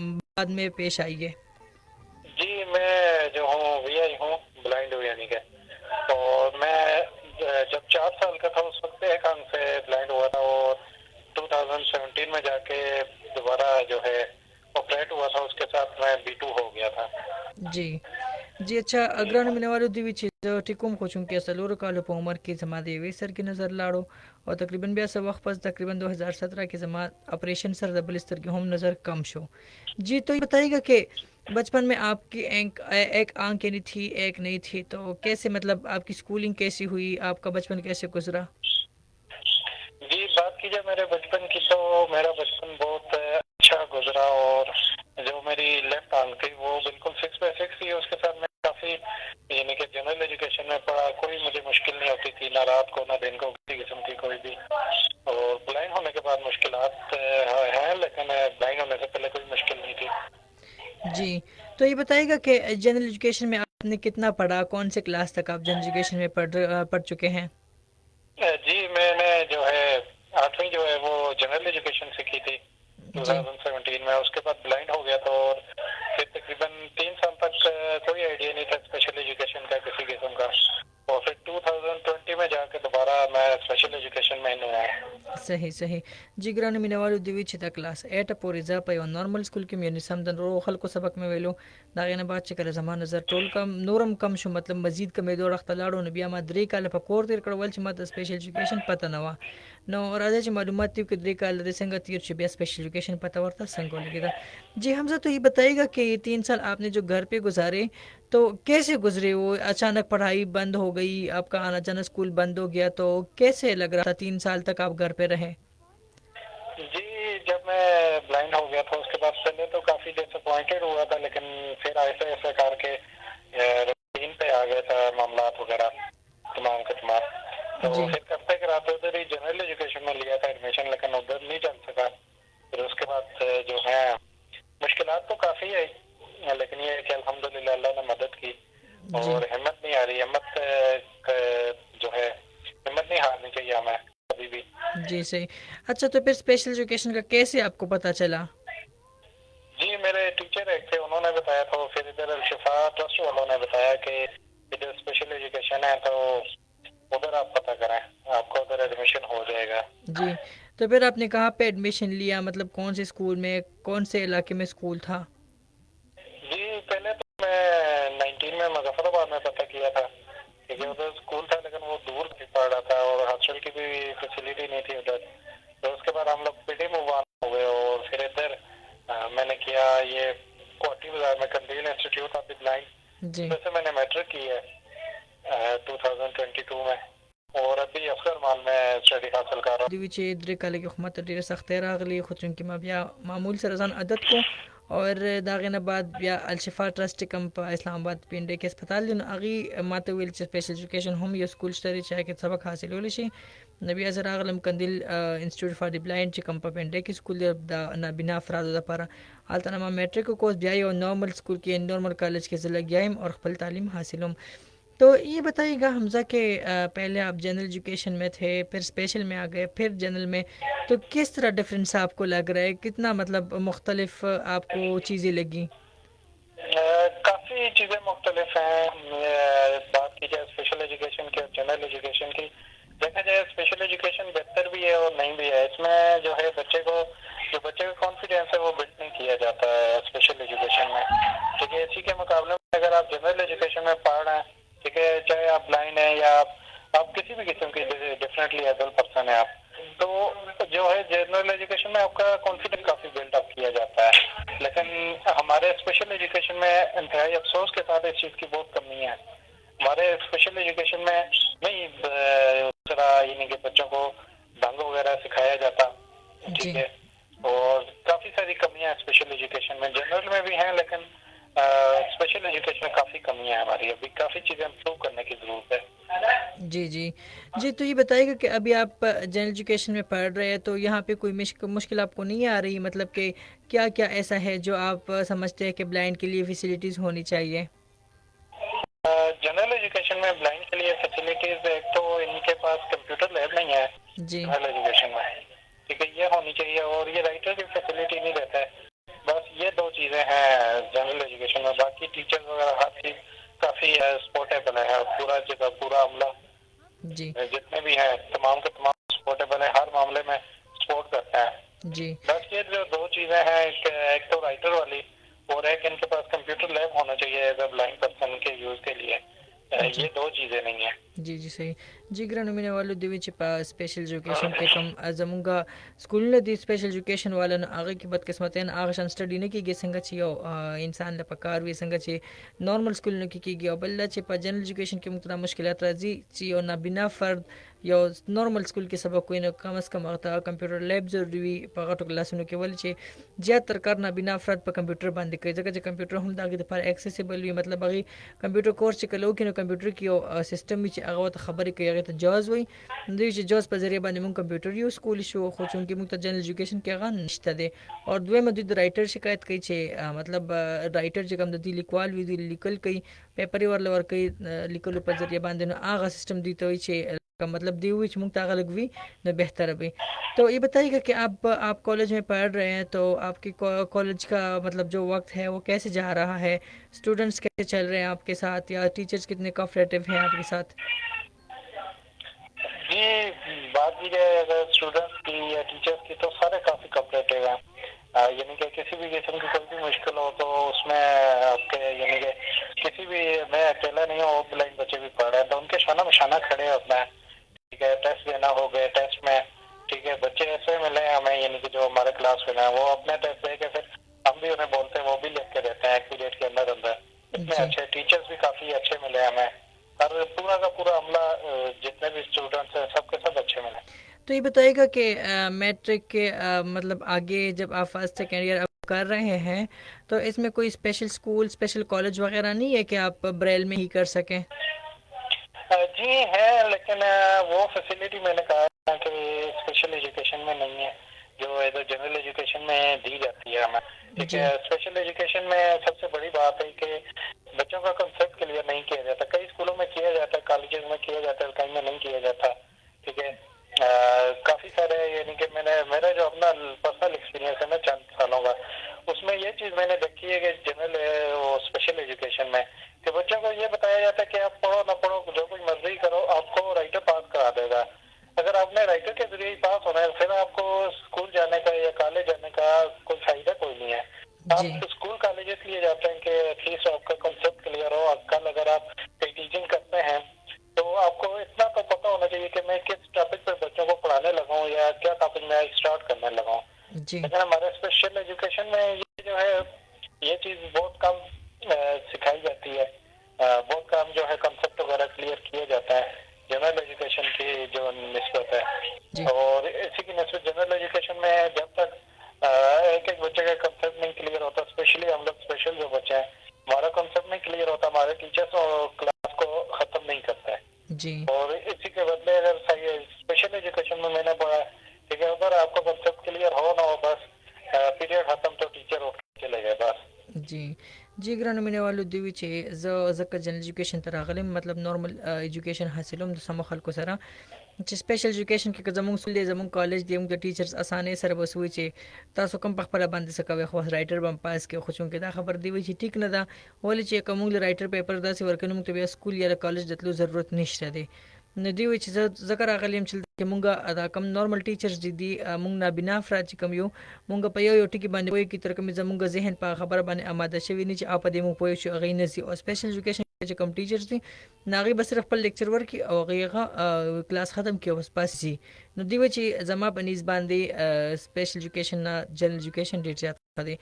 बाद में पेश आई है? जी, मैं जो हूँ वीआई हूँ, ब्लाइंड हूँ यानी कि। और मैं जब 4 साल का था उस वक्त एक आंख से ब्लाइंड हुआ था, और 2017 में जाके दोबारा जो है ऑपरेट हुआ था, उसके साथ मैं B2 हो गया था। जी जी। अच्छा, जी अग्रहण मिनवालो दिवी चीज टिकुम खोचुम के सलोर कालो पे उम्र की जमा देवी सर की नज़र लाड़ो और तकरीबन 82 वक्त पस तकरीबन 2017 की जमा ऑपरेशन सर डबल स्तर की होम नज़र कम शो। जी, तो ये बताइएगा कि बचपन में आपकी एक आंख यानी थी, एक नहीं थी, तो कैसे मतलब आपकी स्कूलिंग कैसी हुई, आपका बचपन कैसे गुजरा? जी, बात की जाए मेरे बचपन की, तो मेरा बचपन बहुत अच्छा गुजरा। और जो मेरी लेफ्ट आंख थी वो बिल्कुल 6/6 थी। उसके साथ मैं काफी यानी कि जनरल एजुकेशन में पढ़ा, कोई मुझे मुश्किल नहीं होती थी, ना रात को ना दिन को, किसी किस्म की कोई भी। और ब्लाइंड होने के बाद मुश्किलात हैं, लेकिन ब्लाइंड होने से पहले कोई मुश्किल नहीं थी। जी, तो ये बताइएगा कि जनरल एजुकेशन में आपने कितना पढ़ा, कौन से क्लास तक आप जनरल एजुकेशन में पढ़ चुके हैं? जी, मैंने जो है 8वीं जो है वो जनरल एजुकेशन से की थी जी 2017 में। उसके बाद ब्लाइंड हो गया था, और फिर तकरीबन 3 साल तक कोई आइडिया नहीं था स्पेशल एजुकेशन का किसी किस्म का। और फिर 2020 में जाके दोबारा मैं स्पेशल एजुकेशन में नहीं आया। सही सही। जिगरान मिनवालू दिवी छिता क्लास एट पोरिजा पे नॉर्मल स्कूल के म्यूनि समदन रो खल को सबक में वेलो दागेना बात चकले जमान नजर टोल कम नूरम कम शो मतलब मजीद कम दो रख तलाड़ो नबिया मा द्रे काल पकोर तीर करवल छ मत स्पेशल एजुकेशन पता नवा नो और आजे छ मालूमात ती के द्रे काल दे संग तीर छ बिया स्पेशल एजुकेशन पता वरता संगो लगे। जी हमजा, तो ये बताइएगा कि ये 3 साल आपने जो घर पे गुजारे तो कैसे गुजरे? वो अचानक पढ़ाई बंद हो गई, आपका आना जाना स्कूल बंद हो गया, तो कैसे लग रहा था 3 साल तक आप घर पे रहे? जी, जब मैं ब्लाइंड हो गया था उसके बाद पहले तो काफी डिसअपॉइंटेड हुआ था, लेकिन फिर ऐसे ऐसे करके रूटीन पे आ गया था, मामलात वगैरह तमाम के तमाम। तो जी फिर करते कराते उधर ही जनरल एजुकेशन में लिया था एडमिशन, लेकिन उधर नहीं चल सका। फिर उसके बाद जो है मुश्किलात तो काफी आई, लेकिन ये है कि अल्हम्दुलिल्लाह अल्लाह ने मदद की। जी और हिम्मत नहीं आ रही, जो है हिम्मत नहीं हारनी चाहिए हमें कभी भी। जी सही। अच्छा, तो फिर स्पेशल एजुकेशन का कैसे आपको पता चला? जी, मेरे टीचर एक थे, उन्होंने बताया था। फिर इधर अल-शिफा ट्रस्ट वालों ने बताया कि इधर स्पेशल एजुकेशन है, तो उधर आप पता करें, आपका उधर एडमिशन हो जाएगा। जी, तो फिर आपने कहाँ पे एडमिशन लिया, मतलब कौन से स्कूल में, कौन से इलाके में स्कूल था? जी, पहले तो मैं 19 में मुजफ्फराबाद में पता किया था, क्योंकि उधर स्कूल था, लेकिन वो दूर भी पड़ रहा था और हॉस्टल की भी फैसिलिटी नहीं थी उधर। तो उसके बाद हम लोग पीडी मूव ऑन हो गए, और फिर इधर मैंने किया ये कोठी बाजार में कंदील इंस्टीट्यूट ऑफ द ब्लाइंड। जी वैसे मैंने मैट्रिक की है 2022 में, और अभी अफसर मान में स्टडी हासिल कर रहा हूँ। दिवी चे द्रे काले की खुमत ढेर सख्त रागली खुचुन की मबिया मामूल सरजन अदत को और दागिन बाद या अलशिफा ट्रस्ट कम इस्लामाबाद पिंडे के अस्पताल दिन अगी माते विल स्पेशल एजुकेशन होम या स्कूल स्टडी चाहे के सबक हासिल होली शी नबी अजर आगलम कंदिल इंस्टीट्यूट फॉर द ब्लाइंड ची कंपा पिंडे की स्कूल दा ना बिना अफराद दा पारा अल्तनमा मैट्रिक कोर्स बियाई और नॉर्मल स्कूल के नॉर्मल कॉलेज के ज़िला गयाम और खपल तालीम हासिल। तो ये बताइएगा हमज़ा के पहले आप जनरल एजुकेशन में थे, फिर स्पेशल में आ गए, फिर जनरल में, तो किस तरह डिफरेंस आपको लग रहा है, कितना मतलब मुख्तलिफ आपको चीज़ें लगी? काफी चीजें मुख्तलिफ हैं। बात की जाए स्पेशल एजुकेशन की और जनरल एजुकेशन की, देखा जाए स्पेशल एजुकेशन बेहतर भी है और नहीं भी है। इसमें जो है बच्चे का कॉन्फिडेंस है वो बिल्ड नहीं किया जाता है स्पेशल एजुकेशन में। ठीक है, इसी के मुकाबले में अगर आप जनरल एजुकेशन में पढ़ रहे हैं, ठीक है, चाहे आप ब्लाइंड हैं या आप किसी भी किस्म के डिफरेंटली एबल पर्सन है आप, तो जो है जनरल एजुकेशन में आपका कॉन्फिडेंस काफी बिल्ड अप किया जाता है। लेकिन हमारे स्पेशल एजुकेशन में इंतहाई अफसोस के साथ इस चीज की बहुत कमी है। हमारे स्पेशल एजुकेशन में नहीं तरह यानी कि बच्चों को ढंग वगैरह सिखाया जाता। ठीक जी है, और काफी सारी कमियां स्पेशल एजुकेशन में, जनरल में भी हैं, लेकिन स्पेशल एजुकेशन में काफी कमियां हैं हमारी। अभी काफी चीजें इम्प्रूव करने की जरूरत है। जी जी। जी, तो ये बताइएगा कि अभी आप जनरल एजुकेशन में पढ़ रहे हैं, तो यहाँ पे कोई मुश्किल आपको नहीं आ रही, मतलब कि क्या क्या ऐसा है जो आप समझते हैं कि ब्लाइंड के लिए फैसिलिटीज़ होनी चाहिए? जनरल एजुकेशन में ब्लाइंड के लिए फैसिलिटीज, एक तो इनके पास कंप्यूटर लैब नहीं है जी जनरल एजुकेशन में। ठीक है, ये होनी चाहिए, और ये राइटर की फैसिलिटी नहीं रहता है। बस ये दो चीज़ें हैं जनरल एजुकेशन में, बाकी टीचर्स वगैरह हर चीज़ काफ़ी सपोर्टेबल है, पूरा जगह पूरा अमला जी जितने भी हैं तमाम के तमाम सपोर्टेबल है, हर मामले में सपोर्ट करते हैं। जी बस ये जो दो चीज़ें हैं, एक तो राइटर वाली और एक इनके पास कंप्यूटर लैब होना चाहिए एज अ ब्लाइंड पर्सन के यूज़ के लिए। जी ये दो चीज़ें नहीं है। जी जी सही जी ग्रानो मिने वालो दिवी चिपा स्पेशल एजुकेशन के कम जमुंगा स्कूल ने दी स्पेशल एजुकेशन वाला न आगे की बदकिस्मत है आगे शन स्टडी ने की गे संग चियो इंसान ल पकार वी संग चे नॉर्मल स्कूल ने की गे बल्ला चिपा जनरल एजुकेशन के मुतना मुश्किलात राजी चियो ना बिना फर्द यो नॉर्मल स्कूल के सबक कोई न कम अज कम आता कंप्यूटर लैब जरूरी वी पगटो क्लासनो के वल चे ज्यादातर करना बिना फर्द पर कंप्यूटर बंद कई जगह जे कंप्यूटर हम दागे पर एक्सेसिबल वी मतलब अगी कंप्यूटर कोर्स चकलो कि कंप्यूटर की सिस्टम भी अगवत खबर के अगत जाज हुई दी जाज पर जरिए बाने मुन कंप्यूटर यूज स्कूल शो खो चूंकि मुक्त जनरल एजुकेशन के अगा निश्ता दे और दुए मदद राइटर शिकायत कई छे मतलब writer J come the लिखवाल we लिकल कई पेपर वर कई लिकल पर जरिए बांधे आगा सिस्टम दी तो छे का मतलब दी हुई मुक्त आगा लग भी न बेहतर अभी। तो ये बताइएगा कि आप कॉलेज में पढ़ रहे हैं तो आपकी कॉलेज का मतलब जो वक्त है वो कैसे जा रहा है, स्टूडेंट्स कैसे चल रहे हैं आपके साथ या टीचर्स कितने कोऑपरेटिव हैं आपके साथ? जी, बात की जाए अगर स्टूडेंट्स की या टीचर्स की तो सारे काफ़ी कोऑपरेटिव हैं। यानी कि किसी भी किस्म की कोई भी मुश्किल हो तो उसमें आपके यानी कि किसी भी, मैं अकेला नहीं हूँ, ब्लाइंड बच्चे भी पढ़ रहे हैं तो उनके शाना बशाना खड़े होते हैं। ठीक है, टेस्ट देना हो गए, टेस्ट में ठीक है बच्चे ऐसे मिले हैं हमें, यानी कि जो हमारे क्लास में है वो अपने टेस्ट दे के फिर हम भी उन्हें बोलते हैं, वो भी लिख के देते हैं एक पीरियड के अंदर अंदर। इतने जी अच्छे टीचर्स भी काफ़ी अच्छे मिले हमें, और पूरा का पूरा अमला जितने भी स्टूडेंट्स हैं सबके सब अच्छे मिले। तो ये बताइएगा कि मैट्रिक के मतलब आगे जब आप फर्स्ट सेकेंड ईयर अब कर रहे हैं तो इसमें कोई स्पेशल स्कूल स्पेशल कॉलेज वगैरह नहीं है कि आप ब्रेल में ही कर सकें? जी है, लेकिन वो फैसिलिटी मैंने कहा है कि स्पेशल एजुकेशन में नहीं है, जो एज जनरल एजुकेशन में दी जाती है हमें। ठीक जी है, स्पेशल एजुकेशन में सबसे बड़ी बात है कि बच्चों का कंसेप्ट क्लियर नहीं किया जाता। कई स्कूलों में किया जाता है, कॉलेजेस में किया जाता है, कहीं में नहीं किया जाता। ठीक है, काफ़ी सारे, यानी कि मेरा जो अपना पर्सनल एक्सपीरियंस है ना चंद सालों का, उसमें ये चीज़ मैंने देखी है कि जनरल वो स्पेशल एजुकेशन में कि बच्चों को ये बताया जाता है कि आप पढ़ो ना पढ़ो, जो कुछ मर्जी करो, आपको राइटर पास करा देगा। अगर आपने राइटर के जरिए ही पास होना है, फिर आपको स्कूल जाने का या कॉलेज जाने का कोई फायदा कोई नहीं है। जी आप स्कूल कॉलेज इसलिए जाते हैं कि एटलीस्ट आपका कंसेप्ट क्लियर हो। कल अगर आप कहीं टीचिंग करते हैं तो आपको इतना तो पता होना चाहिए कि मैं किस टॉपिक पर बच्चों को पढ़ाने लगा हूँ या क्या टॉपिक मैं स्टार्ट करने लगा हूँ। जी लेकिन हमारे स्पेशल एजुकेशन में ये जो है, ये चीज़ बहुत कम सिखाई जाती है। बहुत कम जो है कंसेप्ट वगैरह क्लियर किया जाता है जनरल एजुकेशन की जो निस्बत जी है। और इसी की निस्बत जनरल एजुकेशन में जब तक एक एक बच्चे का कंसेप्ट नहीं क्लियर होता, स्पेशली हम लोग स्पेशल जो बच्चे हैं, हमारा कंसेप्ट नहीं क्लियर होता, हमारे टीचर्स और क्लास को ख़त्म नहीं करता है। जी और इसी के बदले अगर स्पेशल एजुकेशन में मैंने पढ़ा, ठीक है, अगर आपका कंसेप्ट क्लियर हो ना हो, बस पीरियड खत्म तो टीचर उठ के चले गए बस। जी जी ग्रानो मिने वालो दिवी चे ज़ जनरल एजुकेशन तरागले मतलब नॉर्मल एजुकेशन हासिलुम तो समो खल को सरा स्पेशल एजुकेशन के जमुंग सुले जमुंग कॉलेज दियम के टीचर्स आसाने सर बसुई चे तासो कम पखपला बंद सकवे खो राइटर बम पास के खुचुं के दा खबर दिवी चे ठीक न दा ओले चे कमुंग राइटर पेपर दा से वर्कनुम तो स्कूल या कॉलेज दतलो जरूरत निश्र दे नदी वी चे जकर अगलियम चल के मुंगा अदा कम नॉर्मल टीचर्स दी मुंग ना बिना फ्राज कम यो मुंगा पयो यो टिकी बने कोई की तरह में जमुंगा जहन पा खबर बने आमादा शवी नीचे आप दे मु पोयो छु अगई नसी और स्पेशल एजुकेशन के कम टीचर्स दी नागी बस सिर्फ पर लेक्चर वर्क की और गईगा क्लास ख़त्म किया बस पास जी नदी वची जमा बनीज बांधे स्पेशल एजुकेशन ना जनरल एजुकेशन डेट जाता दे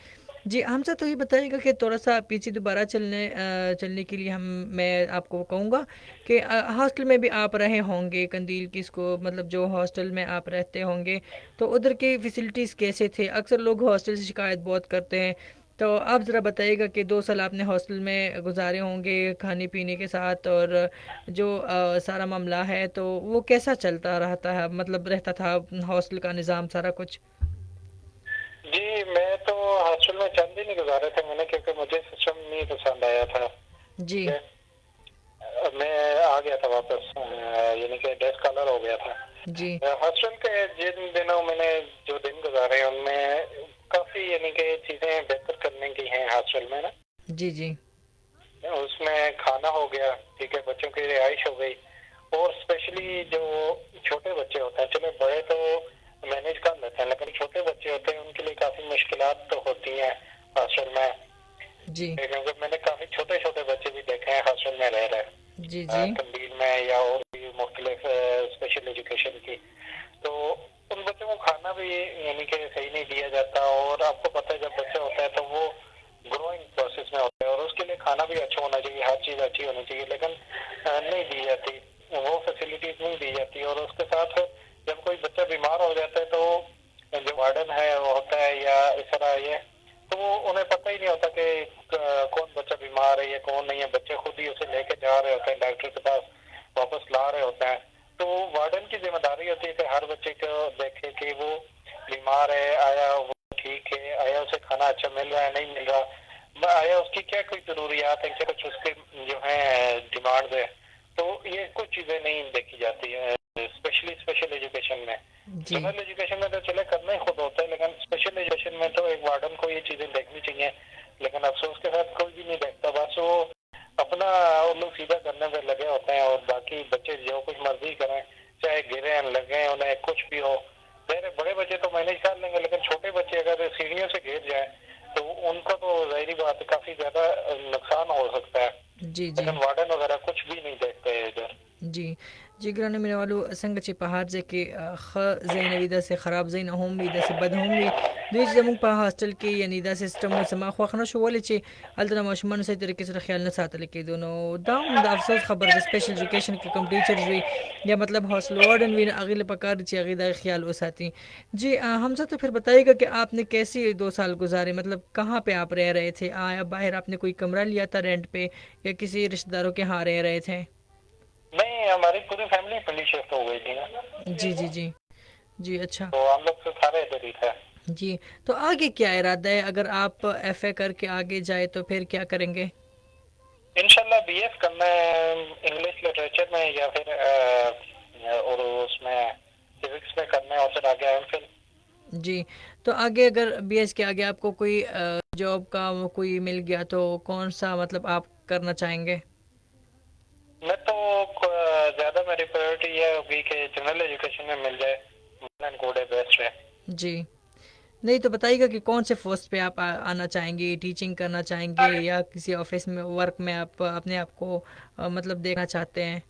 जी हमसे तो ये बताइएगा कि थोड़ा सा पीछे दोबारा चलने के लिए हम मैं आपको कहूँगा कि हॉस्टल में भी आप रहे होंगे कंदील की इसको मतलब जो हॉस्टल में आप रहते होंगे तो उधर की फैसिलिटीज़ कैसे थे? अक्सर लोग हॉस्टल से शिकायत बहुत करते हैं तो आप ज़रा बताइएगा कि 2 साल आपने हॉस्टल में गुजारे होंगे खाने पीने के साथ और जो सारा मामला है तो वो कैसा चलता रहता है मतलब रहता था हॉस्टल का निज़ाम सारा कुछ? जी, मैं तो हॉस्टल में चंद दिन ही गुजारे थे मैंने, क्योंकि मुझे सिस्टम नहीं पसंद आया था। जी ठीक है, मैं आ गया था वापस, यानी कि डे स्कॉलर हो गया था। जी हॉस्टल के जिन दिनों मैंने जो दिन गुजारे उनमें काफी काफी यानी कि चीजें बेहतर करने की हैं हॉस्टल में ना। जी जी उसमें खाना हो गया, ठीक है, बच्चों की रिहाइश हो गई, और स्पेशली जो छोटे बच्चे होते हैं, चलो बड़े तो मैनेज कर लेते हैं, लेकिन छोटे बच्चे होते हैं उनके लिए काफी मुश्किलात तो होती हैं हॉस्टल में। जी क्योंकि मैंने काफी छोटे छोटे बच्चे भी देखे हैं हॉस्टल में रह जी जी रहे तंबीर में या और भी मुख्तलिफ स्पेशल एजुकेशन की। तो उन बच्चों को खाना भी यानी कि सही नहीं दिया जाता, और आपको पता है जब बच्चा होता है तो वो ग्रोइंग प्रोसेस में होता है, और उसके लिए खाना भी अच्छा होना चाहिए, हर चीज़ अच्छी होनी चाहिए, लेकिन नहीं दी जाती, वो फैसिलिटीज नहीं दी जाती। और उसके साथ जब कोई बच्चा बीमार हो जाता है तो जो वार्डन है वो होता है या इस तरह ये, तो वो उन्हें पता ही नहीं होता कि कौन बच्चा बीमार है या कौन नहीं है। बच्चे खुद ही उसे लेके जा रहे होते हैं डॉक्टर के पास, वापस ला रहे होते हैं। तो वार्डन की जिम्मेदारी होती है कि हर बच्चे को देखे कि वो बीमार है, आया वो ठीक है, आया उसे खाना अच्छा मिल रहा है नहीं मिल रहा, आया उसकी क्या कोई जरूरियात है, क्या कुछ उसके जो है डिमांड है। तो ये कुछ चीजें नहीं देखी जाती है स्पेशली स्पेशल एजुकेशन में। जी जनरल एजुकेशन में तो चले करना ही खुद होता है, लेकिन स्पेशल एजुकेशन में तो एक वार्डन को ये चीजें देखनी चाहिए, लेकिन अफसोस के साथ कोई भी नहीं देखता। बस वो अपना उन लोग सीधा करने में लगे होते हैं, और बाकी बच्चे जो कुछ मर्जी करें, चाहे गिरे लगे उन्हें कुछ भी हो। मेरे बड़े बच्चे तो मैनेज कर लेंगे, लेकिन छोटे बच्चे अगर सीढ़ियों से गिर जाए तो उनको तो जाहिर बात है काफी ज्यादा नुकसान हो सकता है, जी जी लेकिन वार्डन वगैरह कुछ भी नहीं देखते हैं इधर। जी जी ग्रानी मेरे वालो संग ची पहाड़ जे के ख जैन विदा से खराब जैन हम विदा से बद हम वी दुई चीज़ मुंग पा हॉस्टल के यानी दा सिस्टम समा ख्वाखना शो वाले ची अल्तना माशमान सही तरीके से ख्याल न साथ लेके दोनों दाम दा अफसोस खबर जे स्पेशल एजुकेशन के कम टीचर्स भी या मतलब हॉस्टल वार्डन भी अगले पकार ची अगले ख्याल उसाती। जी हमसे तो फिर बताइएगा कि आपने कैसे 2 साल गुजारे, मतलब कहाँ पे आप रह रहे थे, आया बाहर आपने कोई कमरा लिया था रेंट पे या किसी रिश्तेदारों के यहाँ रह रहे थे? नहीं, हमारी पूरी फैमिली पुलिस शिफ्ट हो गई थी ना, जी जी जी जी अच्छा। तो हम लोग तो सारे इधर ही थे। जी तो आगे क्या इरादा है, अगर आप एफए करके आगे जाए तो फिर क्या करेंगे? इंशाल्लाह बीएस करना है इंग्लिश लिटरेचर में, या फिर और उसमें सिविक्स में करना है, और फिर आगे एमफिल। जी तो आगे अगर बीएस के आगे आपको कोई जॉब का कोई मिल गया तो कौन सा मतलब आप करना चाहेंगे? मैं तो ज्यादा मेरी प्रायोरिटी ये होगी कि जनरल एजुकेशन में मिल जाए, कोड है बेस्ट है। जी नहीं तो बताइएगा कि कौन से पोस्ट पे आप आना चाहेंगे, टीचिंग करना चाहेंगे या किसी ऑफिस में वर्क में आप अपने आप को मतलब देखना चाहते हैं?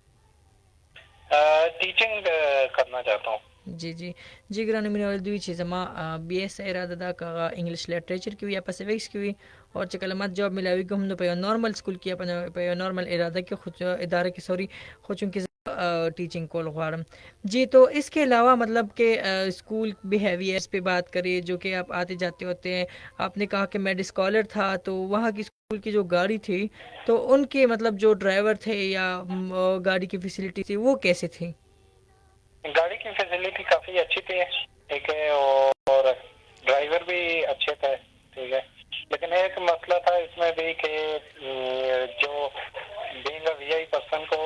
टीचिंग करना चाहता हूँ। जी जी जी ग्रानी मिने वाली दुई चीज़ मा बी एस इरादा दा का इंग्लिश लिटरेचर की हुई या पैसिफिक्स की हुई और चकलमत जॉब मिलावी को हम पे नॉर्मल स्कूल की अपन पे नॉर्मल इरादा के खुद इदारे की सॉरी खुद चूँकि टीचिंग को लगवारम। जी तो इसके अलावा मतलब कि स्कूल बिहेवियर्स पे बात करिए जो कि आप आते जाते होते हैं। आपने कहा कि मैं स्कॉलर था तो वहाँ की स्कूल की जो गाड़ी थी तो उनके मतलब जो ड्राइवर थे या गाड़ी की फैसिलिटी थी वो कैसे थी? गाड़ी की फैसिलिटी काफी अच्छी थी, ठीक है, और ड्राइवर भी अच्छे थे, ठीक है, लेकिन एक मसला था इसमें भी कि जो बीइंग अ वीआई पर्सन को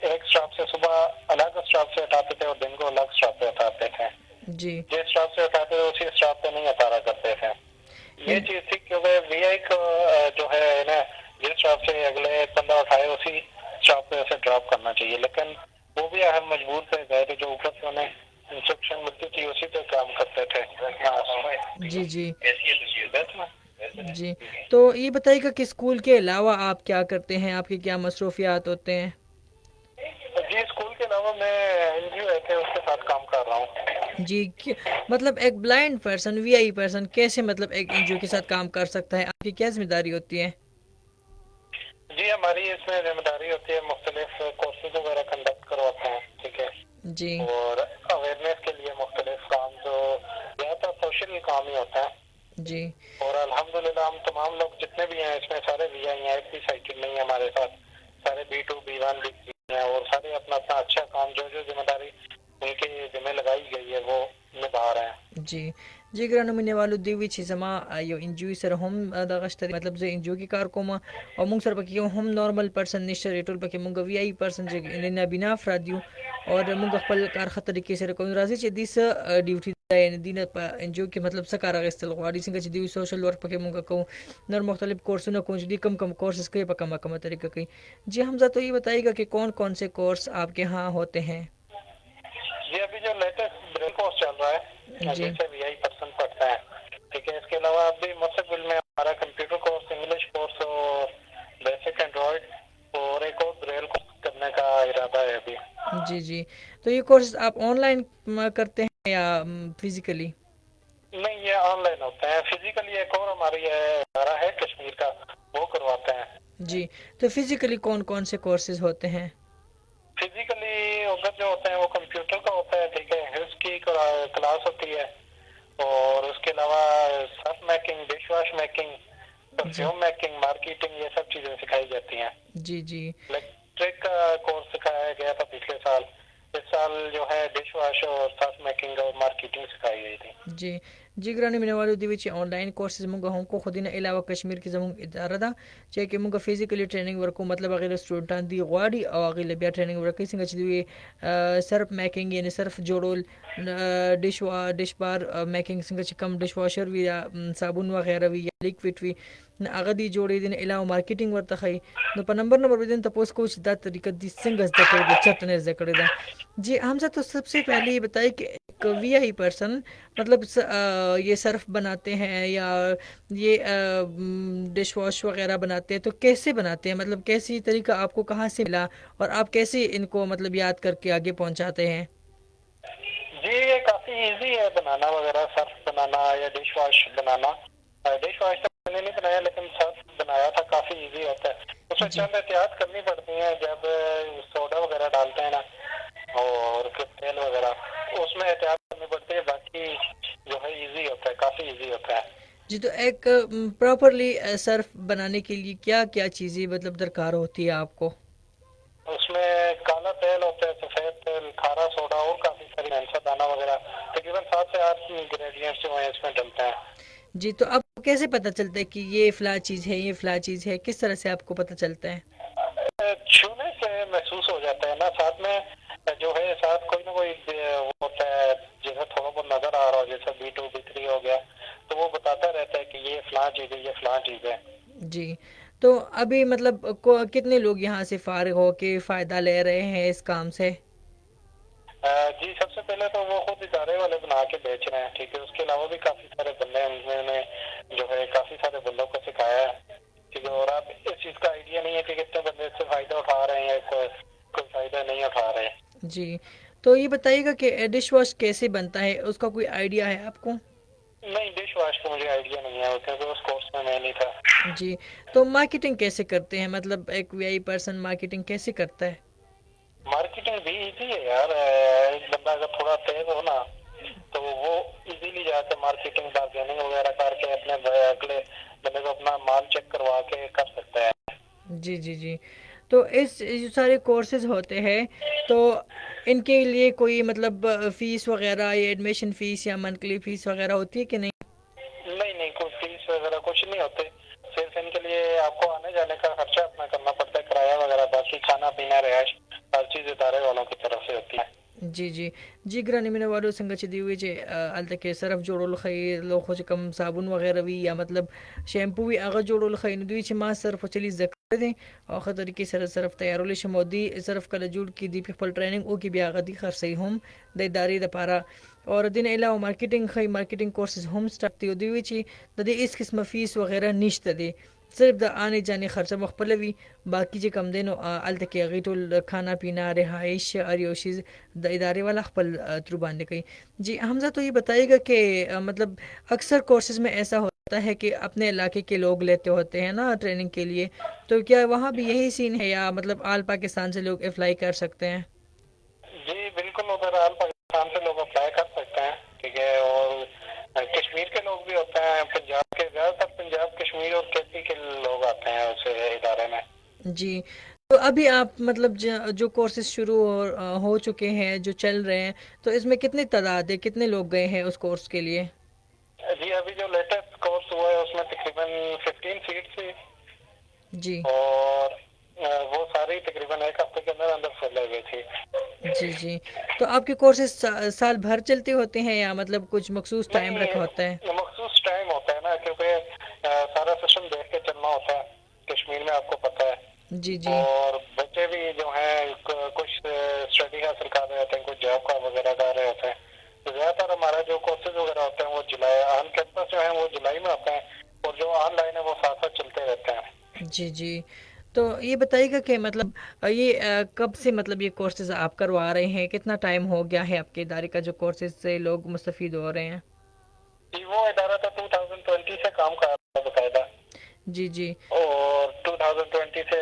एक स्टॉप से सुबह अलग स्टॉप से हटाते थे और दिन को अलग स्टॉप पे हटाते थे। जी जिस स्टॉप से हटाते थे उसी स्टॉप पे नहीं उतारा करते थे। ये चीज थी क्योंकि वीआई को जो है ना, जिस स्टॉप से अगले बंदा उठाए उसी स्टॉप पे उसे ड्रॉप करना चाहिए, लेकिन वो भी हम मजबूर थे, गए जो ऊपर से उन्हें इंस्ट्रक्शन मिलती थी उसी पे काम करते थे। जी जी जी तो ये बताइएगा कि स्कूल के अलावा आप क्या करते हैं, आपके क्या मसरूफियात होते हैं? जी स्कूल के अलावा मैं एनजीओ है उसके साथ काम कर रहा हूँ। जी मतलब एक ब्लाइंड पर्सन वीआई पर्सन कैसे मतलब एक एनजीओ के साथ काम कर सकता है, आपकी क्या जिम्मेदारी होती है? जी हमारी इसमें जिम्मेदारी होती है, मुख्तलिफ कोर्सेज वगैरह कंडक्ट करवाते हैं, ठीक है, जी और अवेयरनेस के लिए मुख्तलिफ काम जो ज़्यादातर सोशल काम ही होता है। जी और अल्हम्दुलिल्लाह हम तमाम लोग जितने भी हैं इसमें सारे वी आई हैं, एक भी साइकिल नहीं है हमारे साथ, सारे B2 B1 B3 हैं, और सारे अपना अपना अच्छा काम जो जो जिम्मेदारी उनके जिम्मे लगाई गई है वो निभा रहे हैं। जी जी ग्रानो मिने वालो देवी छी जमा यो एनजीओ सर हम दगश्त मतलब जे एनजीओ की कार कोमा और मुंग सर बकी हम नॉर्मल पर्सन निश्चय रेटोल बकी मुंग वीआई पर्सन जे ने बिना अफरादियो और मुंग खपल कारखा तरीके से रखूँ राजी चे दिस ड्यूटी दायन दिन जो कि मतलब सकारा इस्तेल वाड़ी सिंह चे दी सोशल वर्क पके मुंग कहूँ नर मुख्तलिफ कोर्स न कुछ दी कम कम कोर्सेज के पकम कम तरीका की जी हमजा तो ये बताइएगा कि कौन कौन से कोर्स आपके यहाँ होते हैं जी अभी जो लेटेस्ट ब्रेल कोर्स चल रहा है जी जैसे वीआई पर्सन पढ़ता है, ठीक है। इसके अलावा अभी मुस्तकबिल में हमारा कंप्यूटर कोर्स, इंग्लिश कोर्स और बेसिक एंड्रॉइड और एक और ब्रेल कोर्स करने का इरादा है अभी। जी जी तो ये कोर्स आप ऑनलाइन करते हैं या फिजिकली नहीं, ये ऑनलाइन होता है। फिजिकली एक और हमारी इदारा है कश्मीर का, वो करवाते हैं। जी तो फिजिकली कौन कौन से कोर्सेज होते हैं फिजिकली उधर जो होता है वो कंप्यूटर का होता है, ठीक है। हिल्स की क्लास होती है और उसके अलावा surf making, dish wash making, जी परफ्यूम मेकिंग, मार्केटिंग, ये सब चीजें सिखाई जाती हैं। जी जी इलेक्ट्रिक का कोर्स सिखाया गया था पिछले साल। इस साल जो है डिश वॉश और सर्फ मेकिंग और मार्केटिंग सिखाई गई थी। जी जी ग्रानी मिने वाले दिविची ऑनलाइन कोर्सेज मुंगा हमको खुदिना अलावा कश्मीर की जमुंग इदारा दा चे कि मुंगा फिजिकली ट्रेनिंग वर्को मतलब अगर स्टूडेंट दी वाडी और अगर बिया ट्रेनिंग वर्क सिंग दी सर्फ मेकिंग यानी सर्फ जोड़ोल डिश बार मेकिंग सिंग कम डिश वॉशर वी या साबुन वगैरह वी या लिक्विड वी अगर दी जोड़ी दिन अलावा मार्केटिंग वर्क खई नो पर नंबर बिदन तपोस कोच दा तरीका दी सिंग ज़कड़ चटने ज़कड़ दा जी हमसे तो सबसे पहले ये बताइए कि एक वीआई पर्सन मतलब ये सर्फ बनाते हैं या ये डिश वॉश वगैरह बनाते हैं तो कैसे बनाते हैं मतलब कैसी तरीका आपको कहाँ से मिला और आप कैसे इनको मतलब याद करके आगे पहुंचाते हैं जी ये काफी इजी है बनाना वगैरह, सर्फ बनाना या डिश वॉश बनाना। डिश वॉश तो मैंने नहीं बनाया, लेकिन सर्फ बनाया था। काफी इजी होता है। उसमें जी चंद एहतियात करनी पड़ती है जब सोडा वगैरह डालते हैं ना, और फिर तेल वगैरह, उसमें एहतियात करनी पड़ती है। बाकी जो है इजी होता है, काफी इजी होता है। जी तो एक प्रॉपरली सर्फ बनाने के लिए क्या क्या चीज़ें मतलब दरकार होती है आपको उसमें काला तेल होता है, सफेद तेल, खारा सोडा और काफी सारी मेंसा दाना वगैरह, तकरीबन 7 से 8 इंग्रेडिएंट्स जो है इसमें डलते हैं। जी तो आपको कैसे पता चलता है कि ये फ़ला चीज़ है ये फ़ला चीज़ है किस तरह से आपको पता चलता है छूने से महसूस हो जाता है ना। साथ में जो है साथ कोई ना कोई वो होता है, जैसे थोड़ा बहुत नजर आ रहा हो, जैसे B2 B3 हो गया, तो वो बताता रहता है कि ये फलां चीज है, ये फलां चीज है। जी तो अभी मतलब कितने लोग यहाँ से फारिग हो के फ़ायदा ले रहे हैं इस काम से जी सबसे पहले तो वो खुद इदारे वाले बना के बेच रहे हैं, ठीक है। उसके अलावा भी काफी सारे बंदे हैं, उन्होंने जो है काफी सारे बंदों को सिखाया है, ठीक है। और अब इस चीज का आइडिया नहीं है कि कितने बंदे इससे फायदा उठा रहे हैं या कोई फायदा नहीं उठा रहे हैं। जी तो ये बताइएगा कि डिश वॉश कैसे बनता है उसका कोई आइडिया है आपको नहीं, डिश वॉश का मुझे आइडिया नहीं है, क्योंकि उस कोर्स में मैं नहीं था। जी तो मार्केटिंग कैसे करते हैं मतलब एक वीआई पर्सन मार्केटिंग कैसे करता है मार्केटिंग भी इजी है यार। एक बंदा अगर थोड़ा तेज हो ना, तो वो इजीली जाके मार्केटिंग बार्गेनिंग वगैरह करके अपने अगले बंदे को अपना माल चेक करवा के कर सकता है। जी जी जी तो इस जो सारे कोर्सेज होते हैं तो इनके लिए कोई मतलब फीस वगैरह या एडमिशन फीस या मंथली फीस वगैरह होती है कि नहीं नहीं नहीं, कोई फीस वगैरह कुछ नहीं होते। सिर्फ इनके लिए आपको आने जाने का खर्चा अपना करना पड़ता है, किराया वगैरह। बाकी खाना पीना, रिहाइश, हर चीज इदारे वालों की तरफ से होती है। जी जी जी ग्रानी मिने वालों संग दी हुई जे अल तक सरफ जोड़ोल खई लो खोज कम साबुन वगैरह भी या मतलब शैम्पू भी अगर जोड़ोल खई दुई च मां सरफ चली जकर दें और तरीके से सरफ तैयारोल शमोदी सरफ कल जुड़ की दी पल ट्रेनिंग ओ की भी आगदी खर सही हम दे दारी द पारा और दिन अलावा मार्केटिंग खई मार्केटिंग कोर्सेज हम स्टार्ट दी हुई ची दे इस किस्म फीस वगैरह निश्त दे सिर्फ द आने जाने खर्चा मुख्तलवी बाकी जे कम देनो अल तक गीटुल खाना पीना रिहाइश और योशीज द इदारे वाला खपल तुरबान कई जी हमजा तो ये बताइएगा कि मतलब अक्सर कोर्सेज में ऐसा होता है कि अपने इलाके के लोग लेते होते हैं ना ट्रेनिंग के लिए तो क्या वहाँ भी यही सीन है या मतलब आल पाकिस्तान से लोग अप्लाई कर सकते हैं जी बिल्कुल, उधर आल पाकिस्तान से लोग अप्लाई कर सकते हैं, ठीक है। और कश्मीर के लोग भी होते हैं, पंजाब के, ज्यादातर पंजाब, कश्मीर और केपी के लोग आते हैं उस इदारे में। जी तो अभी आप मतलब जो कोर्सेज शुरू हो चुके हैं जो चल रहे हैं तो इसमें कितनी तादाद है कितने लोग गए हैं उस कोर्स के लिए जी अभी जो लेटेस्ट कोर्स हुआ है उसमें तकरीबन 15 सीट थी। जी और वो सारी तकरीबन एक हफ्ते के अंदर अंदर फुल हो गई थी। जी, जी। तो आपके कोर्सेज़ साल भर चलते होते हैं या मतलब कुछ मखसूस टाइम रखा होता है? नहीं, मखसूस टाइम होता है ना, क्योंकि सारा सिस्टम देख के चलना होता है। कश्मीर में आपको पता है। जी, जी। और बच्चे भी जो हैं कुछ स्टडी हासिल कर रहे होते हैं, कुछ जॉब का वगैरह कर रहे होते हैं। तो ज़्यादातर हमारा जो कोर्सेज वगैरह होते हैं वो जुलाई, ऑन कैंपस जो है वो जुलाई में होते हैं, और जो ऑनलाइन है वो साथ साथ चलते रहते हैं। जी, जी। तो ये बताइएगा कि मतलब ये कब से मतलब ये कोर्सेज़ आप करवा रहे हैं? कितना टाइम हो गया है आपके इदारे का जो कोर्सेज़ से लोग मुस्तफ़ीद हो रहे हैं? जी, वो इदारा तो 2020 से काम कर रहा है बाकायदा। जी, जी। और 2020 से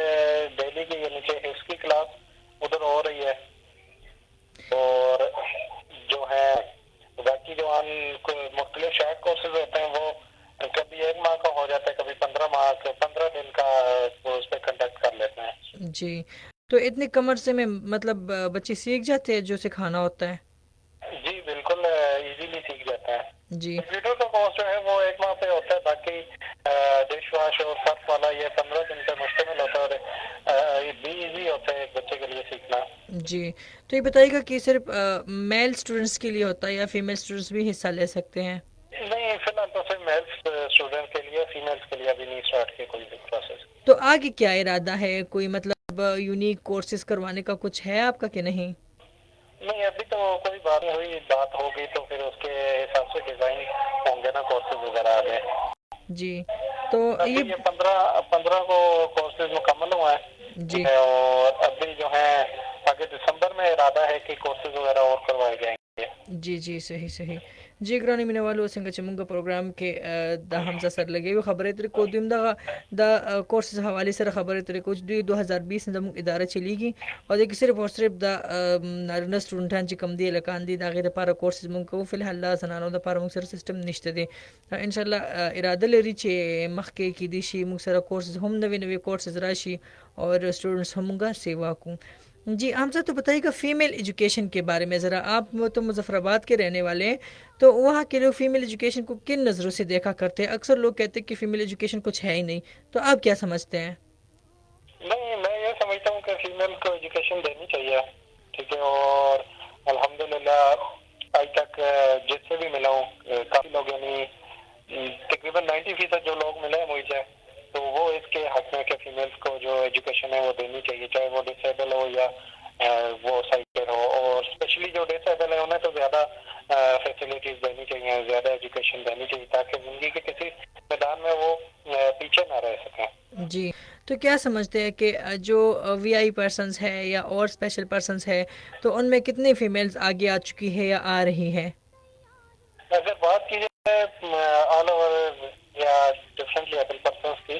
डेली की, यानी कि हिफ्ज़ की क्लास उधर हो रही है। और जो है बाकी जो हम मुख्तलिफ शॉर्ट कोर्सेज होते हैं वो कभी 1 माह का हो जाता है, कभी 15 माह का, 15 दिन का वो उस पर कंडक्ट कर लेते हैं। जी। तो इतनी कम अरसे में मतलब बच्चे सीख जाते हैं जो सिखाना होता है? जी बिल्कुल, इजीली सीख जाता है। जी। कंप्यूटर का कोर्स जो है वो 1 माह पे होता है, बाकी डिश वॉश और सर्फ वाला ये 15 दिन पे मुश्तमिल होता है, और ये भी इजी होता है एक बच्चे के लिए सीखना। जी। तो ये बताइएगा कि सिर्फ़ मेल स्टूडेंट्स के लिए होता है या फीमेल स्टूडेंट्स भी हिस्सा ले सकते हैं? नहीं, फिलहाल तो सिर्फ मेल्स स्टूडेंट के लिए, फीमेल्स के लिए अभी नहीं स्टार्ट किया कोई भी प्रोसेस। तो आगे क्या इरादा है? कोई मतलब यूनिक कोर्सेज़ करवाने का कुछ है आपका कि नहीं? नहीं, अभी तो कोई बात नहीं हुई, बात होगी तो फिर उसके हिसाब से डिजाइन होंगे ना कोर्सेज वगैरह आगे। जी। तो अभी ये ये 15 को कोर्सेज मुकम्मल हुआ जी। है, और अभी जो है आगे दिसंबर में इरादा है कि कोर्सेज वगैरह और करवाए जाएंगे। जी, जी, सही, सही। जी ग्रानी मिने वालो सिंगा चमुंगा प्रोग्राम के दा हमजा सर लगे हुए खबरें तेरे को दिन दा कोर्सेज हवाले से खबरें तेरे कुछ 2020 में दमुक इदारा चलेगी और एक सिर्फ और सिर्फ दा नारना स्टूडेंट कम दी लकान दी दागे दा पारा कोर्सेज मुंग को फिलहाल ला सनानो दा पारा मुंग सर सिस्टम निश्ते दे इंशाल्लाह इरादा ले रिचे मखके की दिशी मुंग सर कोर्सेज हम नवे नवे कोर्सेज राशि और स्टूडेंट्स हमगा सेवा को जी हमजा तो बताइएगा फीमेल एजुकेशन के बारे में ज़रा आप तो मुजफ्फराबाद के रहने वाले हैं तो वहाँ के लोग फीमेल एजुकेशन को किन नज़रों से देखा करते हैं अक्सर लोग कहते हैं कि फीमेल एजुकेशन कुछ है ही नहीं तो आप क्या समझते हैं नहीं, मैं ये समझता हूँ कि फीमेल को एजुकेशन देनी चाहिए, ठीक है। और अल्हम्दुलिल्लाह आज तक जिससे भी मिला हूँ, काफी लोग, यानी तकरीबन 90% जो लोग मिले हैं मुझे, तो वो इसके हक में कि फीमेल्स को जो एजुकेशन है वो देनी चाहिए, चाहे वो डिसेबल हो या वो साइटेड हो। और स्पेशली जो डिसेबल है उन्हें तो ज्यादा फैसिलिटीज देनी चाहिए, ज्यादा एजुकेशन देनी चाहिए, ताकि जिंदगी के किसी मैदान में वो पीछे ना रह सकें। जी तो क्या समझते हैं कि जो वीआई पर्सन्स है या और स्पेशल पर्सन्स है तो उनमें कितने फीमेल्स आगे आ चुकी है या आ रही है अगर बात की जाए ऑल ओवर या डिफरेंट लेवल पर्सन की,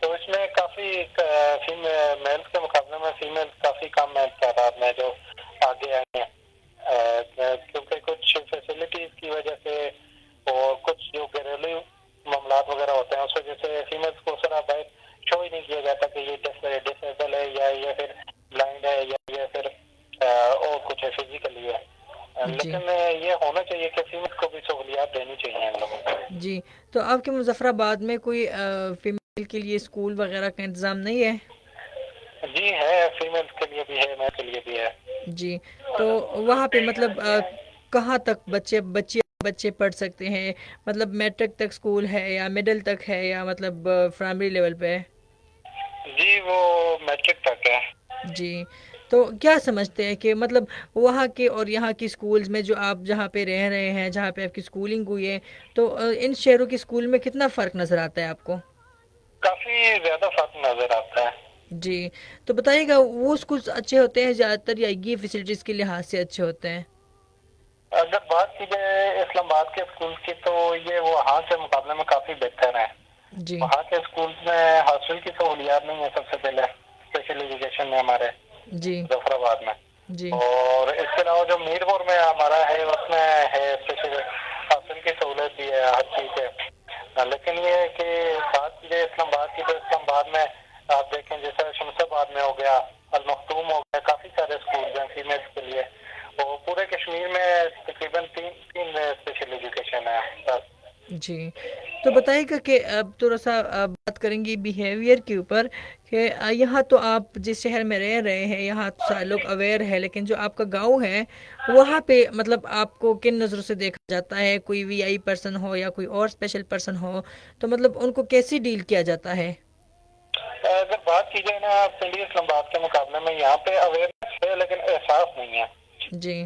तो इसमें काफी फीमेल मेल्स के मुकाबले में फीमेल काफी कम है तादाद में जो आगे आई हैं। क्योंकि कुछ फैसिलिटीज की वजह से और कुछ जो घरेलू मामलात वगैरह होते हैं उस वजह से फीमेल्स को सर बाहर शो ही नहीं किया जाता कि ये डिसेबल है या ये फिर ब्लाइंड है या ये फिर और कुछ है, फिजिकली है। जी लेकिन ये होना चाहिए कि फीमेल को भी सहूलियात देनी चाहिए इन लोगों को। जी तो आपके मुजफ्फराबाद में कोई फीमेल के लिए स्कूल वगैरह का इंतज़ाम नहीं है जी है, फीमेल के लिए भी है, मेल के लिए भी है। जी तो वहाँ पे मतलब कहाँ तक बच्चे बच्चे बच्चे पढ़ सकते हैं मतलब मैट्रिक तक स्कूल है या मिडिल तक है या मतलब प्राइमरी लेवल पे है जी वो मैट्रिक तक है। जी तो क्या समझते हैं कि मतलब वहाँ के और यहाँ की स्कूल्स में जो आप जहाँ पे रह रहे हैं जहाँ पे आपकी स्कूलिंग हुई है तो इन शहरों की स्कूल में कितना फ़र्क नज़र आता है आपको काफी ज्यादा फर्क नजर आता है। जी तो बताइएगा वो स्कूल्स अच्छे होते हैं ज़्यादातर या ये फैसिलिटीज़ के लिहाज से अच्छे होते हैं अगर बात की जाए इस्लामाबाद के स्कूल की, तो ये वहाँ के मुकाबले में काफी बेहतर है। जी वहाँ के स्कूल में हॉस्टल की सहूलियात नहीं है सबसे पहले, स्पेशल एजुकेशन में हमारे जी मुजफ्फराबाद में। जी और इसके अलावा जो मीरपुर में हमारा है उसमें है स्पेशल हॉस्टल की सहूलत भी है, हर चीज है। लेकिन ये है कि बात की जाए इस्लामाबाद की, तो इस्लामाबाद में आप देखें जैसे शमशाबाद में हो गया, अल मखदूम हो गया, काफी सारे स्कूल हैं फीमेल्स के लिए। और पूरे कश्मीर में तकरीबन तीन तीन स्पेशल एजुकेशन है बस। जी। तो बताइएगा कि अब थोड़ा-सा बात करेंगे बिहेवियर के ऊपर कि यहाँ तो आप जिस शहर में रह रहे हैं, यहाँ तो सारे लोग अवेयर है, लेकिन जो आपका गाँव है, वहाँ पे मतलब आपको किन नज़रों से देखा जाता है? कोई वीआई पर्सन हो या कोई और स्पेशल पर्सन हो, तो मतलब उनको कैसे डील किया जाता है? अगर बात की जाए ना पिंडी इस्लामाबाद के मुकाबले में यहाँ पे अवेयरनेस है लेकिन एहसास नहीं है। जी,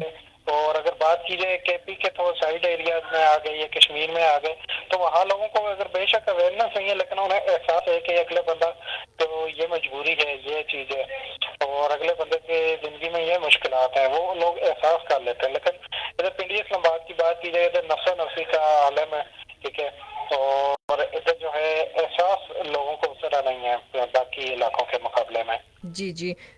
और अगर बात की जाए केपी के थोड़ा साइड एरियाज में आ गए या कश्मीर में आ गए तो वहाँ लोगों को अगर बेशक अवेयरनेस नहीं है लेकिन उन्हें एहसास है कि अगले बंदा तो ये मजबूरी है, ये चीज है और अगले बंदे की जिंदगी में ये मुश्किलात हैं, वो लोग एहसास कर लेते हैं। लेकिन इधर पिंडी इस्लामाबाद की बात की जाए इधर नफसा नफसी का आलम है, ठीक है। और इधर जो है एहसास लोगों को उस तरह नहीं है बाकी इलाकों के मुकाबले में। जी, जी।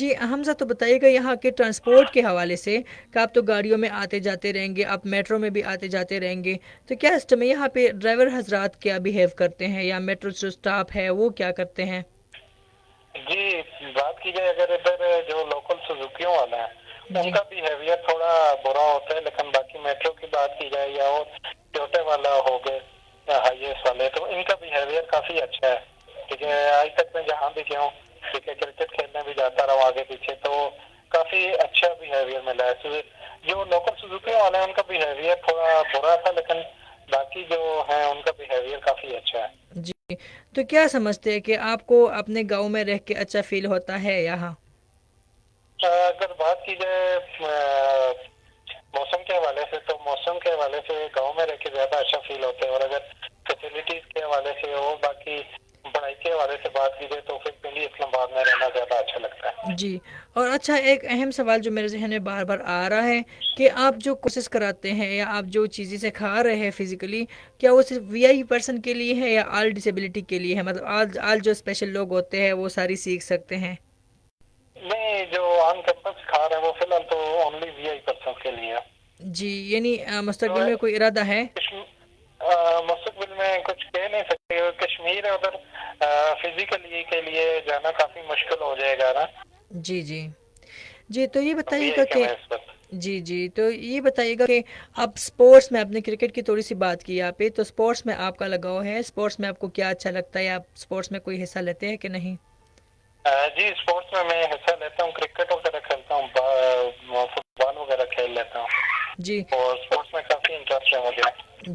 जी हमजा तो बताइएगा यहाँ के ट्रांसपोर्ट के हवाले से कि आप तो गाड़ियों में आते जाते रहेंगे आप मेट्रो में भी आते जाते रहेंगे तो क्या सिस्टम है यहाँ पे ड्राइवर हजरात क्या बिहेव करते हैं या मेट्रो जो स्टाफ है वो क्या करते हैं? जी, बात की जाए अगर इधर जो लोकल सुजुकियों वाले हैं जी, उनका बिहेवियर थोड़ा बुरा होता है, लेकिन बाकी मेट्रो की बात की जाए या और टोयोटा वाला हो गए या हाईएस वाले तो इनका बिहेवियर काफी अच्छा है, ठीक है। आज तक मैं जहाँ भी गया हूँ, ठीक है, क्रिकेट खेलने भी जाता रहा आगे पीछे तो काफी अच्छा बिहेवियर मिला है। जो लोकल सुजुकी वाले हैं उनका बिहेवियर थोड़ा बुरा था, लेकिन बाकी जो है उनका बिहेवियर काफी अच्छा है। जी। तो क्या समझते हैं कि आपको अपने गांव में रह के अच्छा फील होता है यहाँ? अगर बात की जाए मौसम के हवाले से तो मौसम के हवाले से गांव में रह के ज्यादा अच्छा फील होता है, और अगर फैसिलिटीज के हवाले से और बाकी पढ़ाई के हवाले से बात की जाए तो फिर पिंडी इस्लामाबाद में रहना ज्यादा अच्छा लगता है। जी। और अच्छा एक अहम सवाल जो मेरे ज़हन में बार-बार आ रहा है कि आप जो कोर्सेज़ कराते हैं या आप जो चीज़ें सिखा रहे हैं फिज़िकली, क्या वो सिर्फ़ वीआईपी पर्सन के लिए है या ऑल डिसेबिलिटी के लिए है? मतलब ऑल ऑल जो स्पेशल लोग होते हैं वो सारी सीख सकते हैं? नहीं, जो ऑन कैंपस सिखा रहे हैं वो फिलहाल तो ओनली वीआई पर्सन के लिए है। जी, यानी जो मुस्तकबिल है में कोई इरादा है? मुस्तकबिल में कुछ कह नहीं सकते, कश्मीर है उधर फिजिकली के लिए जाना काफी मुश्किल हो जाएगा ना जी, जी। जी, तो ये वीआई बताइएगा के कि बेस पर। जी, जी। तो ये बताइएगा कि आप स्पोर्ट्स में आपने क्रिकेट की थोड़ी-सी बात की यहाँ पे, तो स्पोर्ट्स में आपका लगाव है? स्पोर्ट्स में आपको क्या अच्छा लगता है? आप स्पोर्ट्स में कोई हिस्सा लेते हैं कि नहीं? जी, स्पोर्ट्स में मैं हिस्सा लेता हूँ, क्रिकेट वगैरह खेलता हूँ, फुटबॉल वगैरह खेल लेता हूँ जी, और स्पोर्ट्स में काफी इंटरेस्ट है मुझे।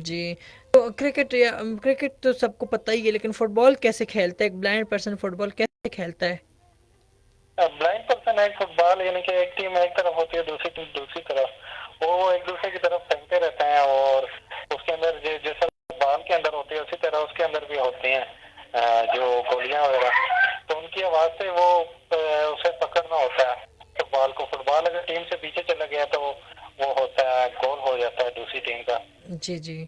जी। तो क्रिकेट तो सबको पता ही है, लेकिन फुटबॉल कैसे खेलता है? एक ब्लाइंड पर्सन फुटबॉल कैसे खेलता है? ब्लाइंड पर्सन है फुटबॉल, यानी कि एक टीम एक तरफ होती है, दूसरी टीम दूसरी तरफ, वो एक दूसरे की तरफ फेंकते रहते हैं और उसके अंदर जैसा बॉल के अंदर होती है उसी तरह उसके अंदर भी होती हैं जो गोलियां वगैरह, तो उनकी आवाज से वो उसे पकड़ना होता है फुटबॉल को। फुटबॉल अगर टीम से पीछे चला गया तो वो होता है गोल हो जाता है दूसरी टीम का। जी, जी।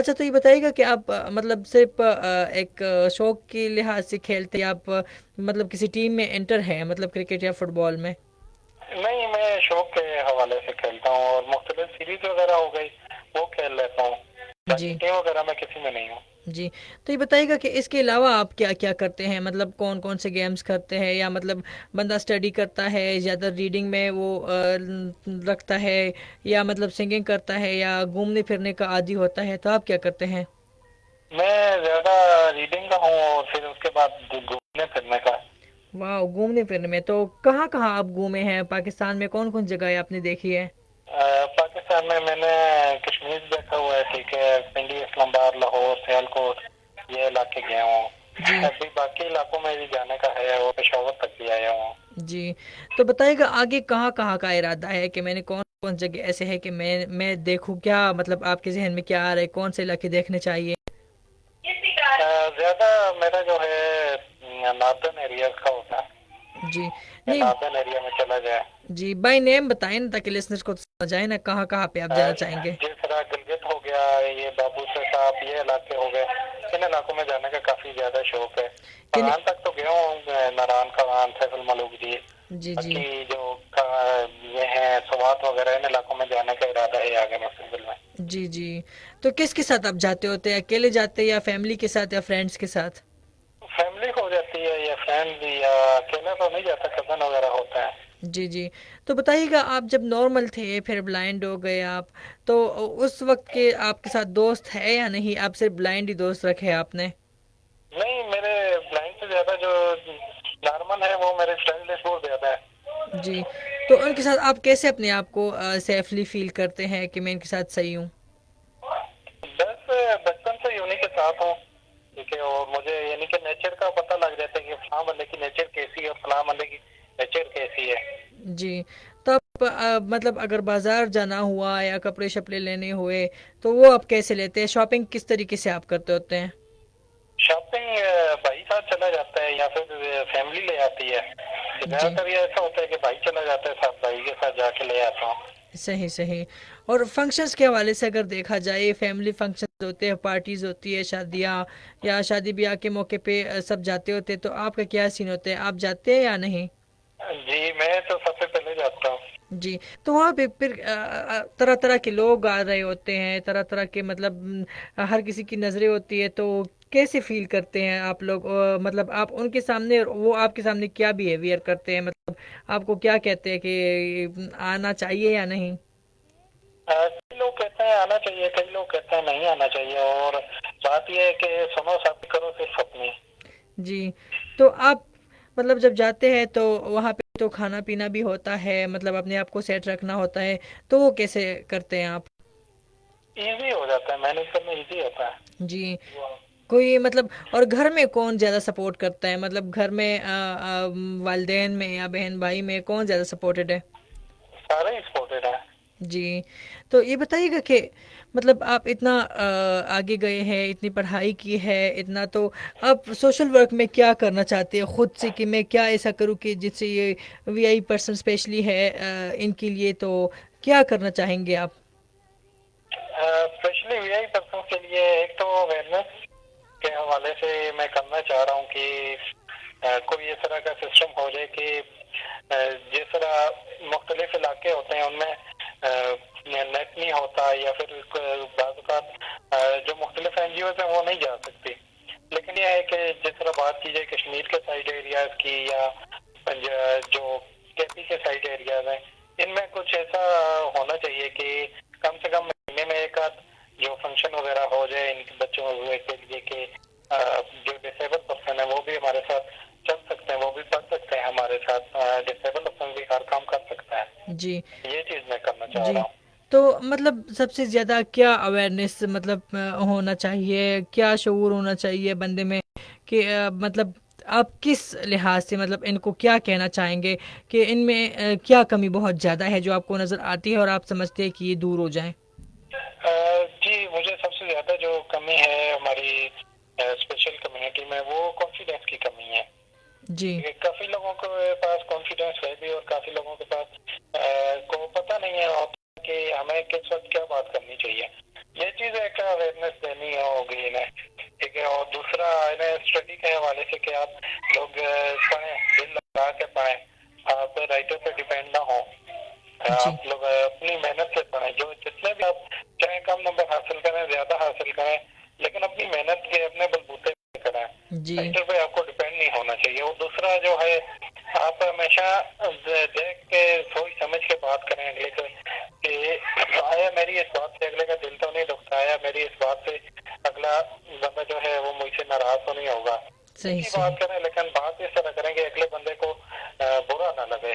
अच्छा तो ये बताइएगा कि आप मतलब सिर्फ एक शौक के लिहाज से खेलते हैं आप मतलब किसी टीम में एंटर है मतलब क्रिकेट या फुटबॉल में? नहीं, मैं शौक के हवाले से खेलता हूँ और मुख्तलिफ सीरीज वगैरह हो गई वो खेल लेता हूँ, जी, बाकी टीम वगैरह में किसी में नहीं हूँ। जी। तो ये बताइएगा कि इसके अलावा आप क्या-क्या करते हैं? मतलब कौन-कौन से गेम्स करते हैं या मतलब बंदा स्टडी करता है, ज़्यादा रीडिंग में वो रखता है या मतलब सिंगिंग करता है या घूमने-फिरने का आदी होता है, तो आप क्या करते हैं? मैं ज्यादा रीडिंग का हूँ और फिर उसके बाद घूमने फिरने का। वाओ! घूमने-फिरने में तो कहाँ-कहाँ आप घूमे हैं? पाकिस्तान में कौन-कौन जगह आपने देखी है? पाकिस्तान में मैंने कश्मीर देखा हुआ है, ठीक है, पिंडी, इस्लामाबाद, लाहौर, सियालकोट, ये इलाके गया हूँ। जी अभी बाकी इलाकों में भी जाने का है, वो पेशावर तक भी आया हूँ। जी। तो बताइएगा आगे कहाँ-कहाँ का इरादा है कि मैंने कौन-कौन जगह ऐसे है कि मैं देखूँ क्या मतलब आपके ज़हन में क्या आ रहा है, कौन से इलाके देखने चाहिए? ज्यादा मेरा जो है नॉर्दर्न एरियाज का होता है, जी। कि नहीं नॉर्दर्न एरिया में चला जाए। जी, बाय नेम बताएँ ना ताकि लिसनर्स को समझ आए ना कहाँ-कहाँ पे आप जाना चाहेंगे? जिस तरह गिलगित हो गया, ये बाबूसर साहब, ये इलाके हो गए, इन इलाकों में जाने का काफी ज्यादा शौक है। यानी नारायण तक तो गया हूँ, नारायण, खवान, सैफुल मलूक जी। जी, जी। बाकी जो ये है सवात वगैरह, इन इलाकों में जाने का इरादा है आगे मुस्तकबिल में। जी, जी। तो किसके साथ आप जाते होते हैं? अकेले जाते हैं या फैमिली के साथ या फ्रेंड्स के साथ? फैमिली हो जाती है या फ्रेंड, या अकेला तो नहीं जाता, कजन वगैरह होता है। जी, जी। तो बताइएगा आप जब नॉर्मल थे फिर ब्लाइंड हो गए आप, तो उस वक़्त के आपके साथ दोस्त है या नहीं? आप सिर्फ ब्लाइंड ही दोस्त रखे आपने? नहीं, मेरे ब्लाइंड से ज्यादा जो नॉर्मल है वो मेरे फ्रेंड लिस्ट बहुत ज्यादा है। जी। तो उनके साथ आप कैसे अपने आप को सेफ़ली फ़ील करते हैं कि मैं इनके साथ सही हूँ? बस बचपन से ही उन्हीं के साथ हूँ, ठीक है, और मुझे यानी कि नेचर का पता लग जाता है कि फलां बंदे की नेचर कैसी है और फलां बंदे की नेचर कैसी है। जी। तो आप मतलब अगर बाज़ार जाना हुआ या कपड़े-शपड़े लेने हुए, तो वो आप कैसे लेते हैं? शॉपिंग किस तरीके से आप करते होते हैं? शॉपिंग भाई साथ चला जाता है या फिर फैमिली ले आती है। तो जी। ज्यादातर ये ऐसा होता है कि भाई चला जाता है, साथ भाई के साथ जाके ले आता हूँ। सही, सही। और फंक्शंस के हवाले से अगर देखा जाए फैमिली फंक्शंस होते हैं, पार्टीज़ होती है, शादियाँ या शादी-ब्याह के मौके पे सब जाते होते हैं, तो आपका क्या सीन होता है? आप जाते हैं या नहीं? जी, मैं तो सबसे पहले जाता हूँ। जी। तो वहाँ पे फिर तरह-तरह के लोग आ रहे होते हैं, तरह-तरह के मतलब हर किसी की नज़रें होती है, तो कैसे फ़ील करते हैं आप लोग? मतलब आप उनके सामने वो आपके सामने क्या बिहेवियर करते हैं? मतलब आपको क्या कहते हैं कि आना चाहिए या नहीं? कई लोग कहते हैं आना चाहिए, कई लोग कहते हैं नहीं आना चाहिए, और बात यह है कि सुनो सब करो सिर्फ अपनी। जी। तो आप मतलब जब जाते हैं तो वहाँ पे तो खाना-पीना भी होता है, मतलब अपने आप को सेट रखना होता है, तो वो कैसे करते हैं आप? इजी हो जाता है, मैनेज करना इजी होता है। जी। कोई मतलब और घर में कौन ज़्यादा सपोर्ट करता है? मतलब घर में वालिदैन में या बहन-भाई में कौन ज़्यादा सपोर्टेड है? सारे ही सपोर्टेड है। जी। तो ये बताइएगा कि मतलब आप इतना आगे गए हैं, इतनी पढ़ाई की है, इतना तो आप सोशल वर्क में क्या करना चाहते हैं खुद से कि मैं क्या ऐसा करूँ कि जिससे ये वीआई पर्सन स्पेशली है इनके लिए तो क्या करना चाहेंगे आप? स्पेशली वीआई पर्सन के लिए एक तो अवेयरनेस के हवाले से मैं करना चाह रहा हूँ कि कोई इस तरह का सिस्टम हो जाए कि जिस तरह मुख्तलिफ इलाके होते हैं उनमें नेट नहीं होता, या फिर बाज़ जो मुख्तलिफ एनजीओ हैं वो नहीं जा सकती। लेकिन यह है कि जिस तरह बात की जाए कश्मीर के साइड एरियाज की, या जो केपी के साइड एरियाज हैं, इनमें कुछ ऐसा होना चाहिए कि कम से कम महीने में एक आध जो फंक्शन वगैरह हो जाए इनके बच्चों के लिए, कि जो डिसेबल पर्सन है वो भी हमारे साथ चल सकते हैं, वो भी पढ़ सकते हैं हमारे साथ, डिसेबल पर्सन भी हर काम कर सकता है। जी, ये चीज मैं करना चाह जी। रहा हूँ। तो मतलब सबसे ज़्यादा क्या अवेयरनेस मतलब होना चाहिए, क्या शऊर होना चाहिए बंदे में कि मतलब आप किस लिहाज से मतलब इनको क्या कहना चाहेंगे कि इनमें क्या कमी बहुत ज़्यादा है जो आपको नज़र आती है और आप समझते हैं कि ये दूर हो जाए? जी, मुझे सबसे ज्यादा जो कमी है हमारी स्पेशल कम्युनिटी में, वो कॉन्फिडेंस की कमी है। जी, ये काफी लोगों के पास कॉन्फिडेंस है भी, और काफी लोगों के पास को पता नहीं है होता कि हमें किस वक्त क्या बात करनी चाहिए। ये चीज एक अवेयरनेस देनी होगी इन्हें, ठीक है। और दूसरा, इन्हें स्टडी के हवाले से कि आप लोग पढ़ें, दिल लगा के पढ़ें, आप राइटर पे डिपेंड ना हो, जी, आप लोग अपनी मेहनत से पढ़ें। जो जितने भी आप चाहे कम नंबर हासिल करें, ज्यादा हासिल करें, लेकिन अपनी मेहनत के अपने बलबूते पे करें। जी, राइटर पे आपको डिपेंड नहीं होना चाहिए। और दूसरा जो है, आप हमेशा देख के सोच समझ के बात करें अगले को, कि आया मेरी इस बात से अगले का दिल तो नहीं दुखता, आया मेरी इस बात से अगला बंदा जो है वो मुझसे नाराज तो नहीं होगा। सही, अच्छी सही। बात करें, लेकिन बात इस तरह करें कि अगले बंदे को बुरा ना लगे।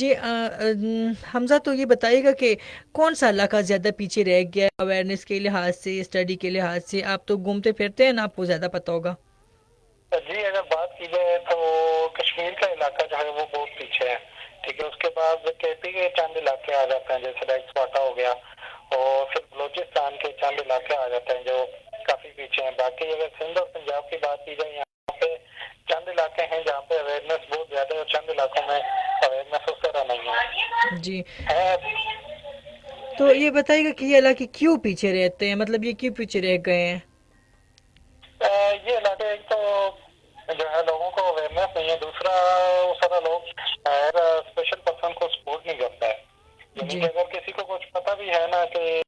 जी हमजा तो ये बताइएगा कि कौन सा इलाका ज़्यादा पीछे रह गया अवेयरनेस के लिहाज से स्टडी के लिहाज से आप तो घूमते फिरते हैं ना आपको ज़्यादा पता होगा जी अगर बात की जाए तो कश्मीर का इलाका जो है वो बहुत पीछे है ठीक है उसके बाद केपी के चंद इलाके आ जाते हैं जैसे डाइक्सवाटा हो गया और फिर बलोचिस्तान के चंद इलाके आ जाते हैं जो काफी पीछे हैं बाकी अगर सिंध और पंजाब की बात की जाए यहाँ पे चंद इलाके हैं जहाँ पे अवेयरनेस बहुत ज्यादा है और चंद इलाकों में अवेयरनेस उस तरह नहीं है जी तो ये बताइएगा कि ये इलाके क्यों पीछे रहते हैं मतलब ये क्यों पीछे रह गए हैं ये इलाके एक तो जो है लोगों को अवेयरनेस नहीं है दूसरा सारा लोग स्पेशल पर्सन को सपोर्ट नहीं करता है यानी कि अगर किसी को कुछ पता भी है ना कि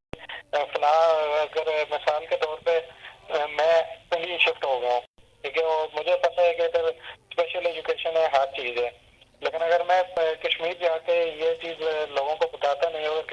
फला अगर मिसाल के तौर पे मैं दिल्ली शिफ्ट हो गया हूँ ठीक है और मुझे पता है कि इधर स्पेशल एजुकेशन है हर चीज़ है लेकिन अगर मैं कश्मीर जाके ये चीज़ लोगों को बताता नहीं अगर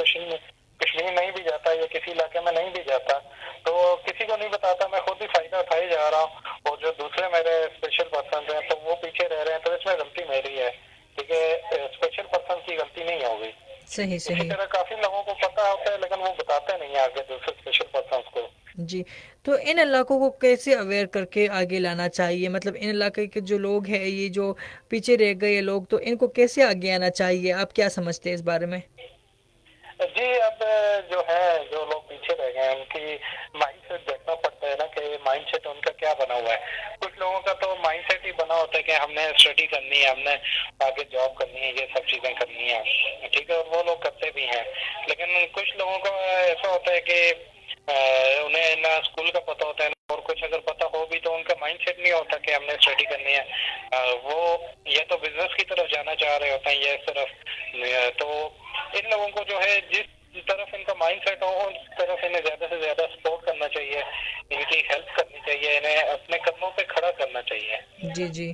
कश्मीर नहीं भी जाता या किसी इलाके में नहीं भी जाता तो किसी को नहीं बताता मैं खुद ही फायदा उठाए जा रहा हूँ और जो दूसरे मेरे स्पेशल पर्सन हैं तो वो पीछे रह रहे हैं तो इसमें गलती मेरी है ठीक है स्पेशल पर्सन की गलती नहीं होगी सही इसी तरह काफी लोगों को पता होता है लेकिन वो बताते नहीं आगे दूसरे स्पेशल पर्सन को जी तो इन इलाकों को कैसे अवेयर करके आगे लाना चाहिए मतलब इन इलाके के जो लोग हैं ये जो पीछे रह गए लोग तो इनको कैसे आगे आना चाहिए आप क्या समझते हैं इस बारे में जी अब जो है जो लोग पीछे रह गए हैं उनकी माइंडसेट देखना पड़ता है ना कि माइंडसेट उनका क्या बना हुआ है कुछ लोगों का तो माइंडसेट ही बना होता है कि हमने स्टडी करनी है हमने आगे जॉब करनी है ये सब चीजें करनी है ठीक है और वो लोग करते भी हैं लेकिन कुछ लोगों का ऐसा होता है कि उन्हें ना स्कूल का पता होता है और कुछ अगर पता हो भी तो उनका माइंडसेट नहीं होता कि हमने स्टडी करनी है वो या तो बिजनेस की तरफ जाना चाह रहे होते हैं या इस तरफ तो इन लोगों को जो है जिस तरफ इनका माइंडसेट हो उस तरफ इन्हें ज्यादा से ज्यादा सपोर्ट करना चाहिए इनकी हेल्प करनी चाहिए इन्हें अपने कदमों पे खड़ा करना चाहिए जी जी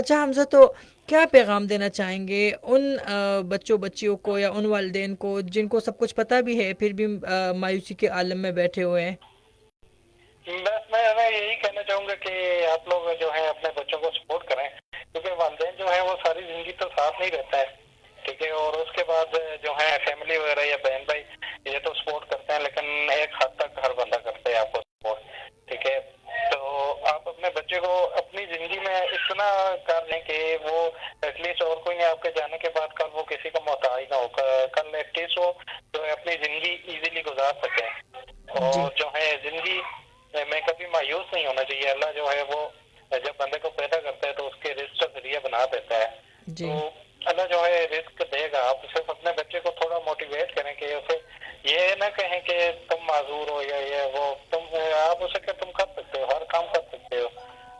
अच्छा हमजा तो क्या पैगाम देना चाहेंगे उन बच्चों बच्चियों को या उन वालिदैन को जिनको सब कुछ पता भी है फिर भी मायूसी के आलम में बैठे हुए हैं बस मैं यही कहना चाहूंगा कि आप लोग जो है अपने बच्चों को सपोर्ट करें क्योंकि वालिदैन जो है वो सारी जिंदगी तो साथ नहीं रहता है ठीक है और उसके बाद जो है फैमिली वगैरह या बहन भाई ये तो सपोर्ट करते हैं लेकिन एक हद तक हर बंदा करता है आपको सपोर्ट ठीक है तो आप अपने बच्चे को अपनी जिंदगी में इतना कर लें कि वो एटलीस्ट और कोई नहीं आपके जाने के बाद कल वो किसी का मोहताज ना हो कल एटलीस्ट वो जो है अपनी जिंदगी इजीली गुजार सके और जो है जिंदगी में कभी मायूस नहीं होना चाहिए अल्लाह जो है वो जब बंदे को पैदा करता है तो उसके रिस्क का जरिया बना देता है तो अल्लाह जो है रिस्क देगा आप सिर्फ अपने बच्चे को थोड़ा मोटिवेट करें कि उसे ये ना कहें कि तुम माजूर हो या ये वो तुम आप उसे क्या तुम कर सकते हो हर काम कर सकते हो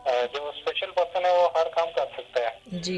जो स्पेशल पर्सन है वो हर काम कर सकता है जी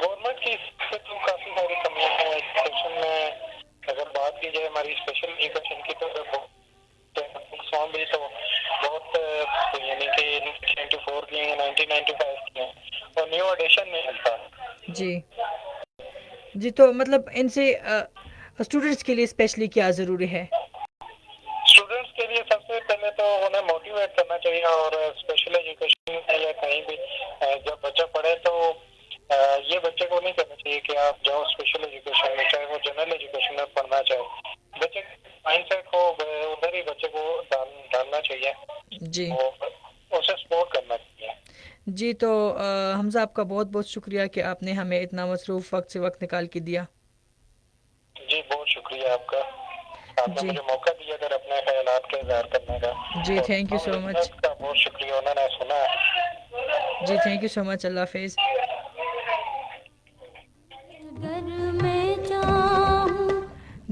गवर्नमेंट की इससे तो काफी सारी कमियां हैं एजुकेशन में. अगर बात की जाए हमारी स्पेशल एजुकेशन की तो बुक्स फॉर्म भी तो बहुत यानी कि 1994 की हैं, 1995 की हैं और न्यू एडिशन नहीं मिलता. जी जी, तो मतलब इनसे स्टूडेंट्स के लिए स्पेशली क्या ज़रूरी है? स्टूडेंट्स के लिए सबसे पहले तो उन्हें मोटिवेट करना चाहिए और स्पेशल एजुकेशन में या कहीं भी जब बच्चा पढ़े तो ये बच्चे को नहीं करना चाहिए कि आप जाओ स्पेशल एजुकेशन में, चाहे वो जनरल एजुकेशन में पढ़ना चाहे. बच्चे माइंडसेट को उधर ही बच्चे को डालना चाहिए जी और उसे सपोर्ट करना चाहिए. जी, तो हमज़ा आपका बहुत बहुत शुक्रिया कि आपने हमें इतना मसरूफ़ वक्त से वक्त निकाल के दिया. जी बहुत शुक्रिया आपका, आपने जी मुझे मौका दिया अगर अपने ख्यालात का इजहार करने का. जी, और थैंक यू सो मच. का बहुत शुक्रिया, उन्होंने सुना. जी थैंक यू सो मच. अल्लाह हाफिज़.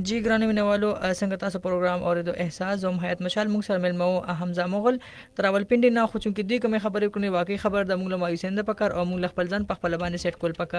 जी ग्रानी में वालो संगता से प्रोग्राम और दो एहसास जो हयात मशाल मुंग सर मिल मो हमजा मुगल तरावल पिंडी ना खुचुं की दी कमे खबर को वाकई खबर द मुंगला मायूसेंद पकार और मुंगला खपलजन पखपलबाने सेट कोल पकार.